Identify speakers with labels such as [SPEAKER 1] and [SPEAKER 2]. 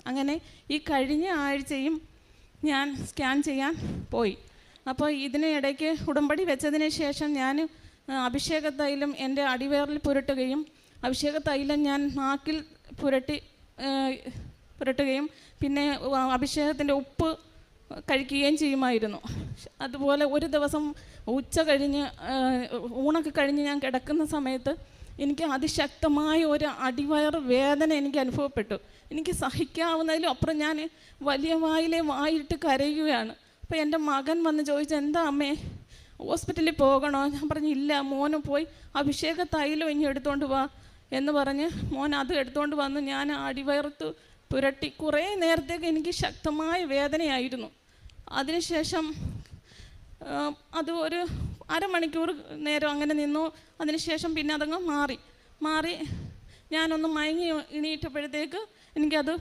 [SPEAKER 1] അങ്ങനെ ഈ കഴിഞ്ഞ ആഴ്ചയും ഞാൻ സ്കാൻ ചെയ്യാൻ പോയി. അപ്പോൾ ഇതിനിടയ്ക്ക് ഉടമ്പടി വെച്ചതിന് ശേഷം ഞാൻ അഭിഷേക തൈലം എൻ്റെ അടിവയറിൽ പുരട്ടുകയും അഭിഷേക തൈലം ഞാൻ നാക്കിൽ പുരട്ടുകയും പിന്നെ അഭിഷേകത്തിൻ്റെ ഉപ്പ് കഴിക്കുകയും ചെയ്യുമായിരുന്നു. അതുപോലെ ഒരു ദിവസം ഉച്ച കഴിഞ്ഞ് ഊണൊക്കെ കഴിഞ്ഞ് ഞാൻ കിടക്കുന്ന സമയത്ത് എനിക്ക് അതിശക്തമായ ഒരു അടിവയർ വേദന എനിക്ക് അനുഭവപ്പെട്ടു. എനിക്ക് സഹിക്കാവുന്നതിലും അപ്പുറം ഞാൻ വലിയ വായിട്ട് കരയുകയാണ്. അപ്പോൾ എൻ്റെ മകൻ വന്ന് ചോദിച്ചു, എന്താ അമ്മേ, ഹോസ്പിറ്റലിൽ പോകണോ? ഞാൻ പറഞ്ഞു, ഇല്ല, മോന് പോയി അഭിഷേക തൈലം ഇനി എടുത്തുകൊണ്ട് വാ എന്ന് പറഞ്ഞ് മോൻ അത് എടുത്തുകൊണ്ട് വന്ന് ഞാൻ അടിവയർത്ത് പുരട്ടി. കുറേ നേരത്തേക്ക് എനിക്ക് ശക്തമായ വേദനയായിരുന്നു. അതിനുശേഷം അത് ഒരു അരമണിക്കൂർ നേരം അങ്ങനെ നിന്നു. അതിനുശേഷം പിന്നെ അതങ്ങ് മാറി ഞാനൊന്ന് മയങ്ങി എണീറ്റപ്പോഴത്തേക്ക് എനിക്കത്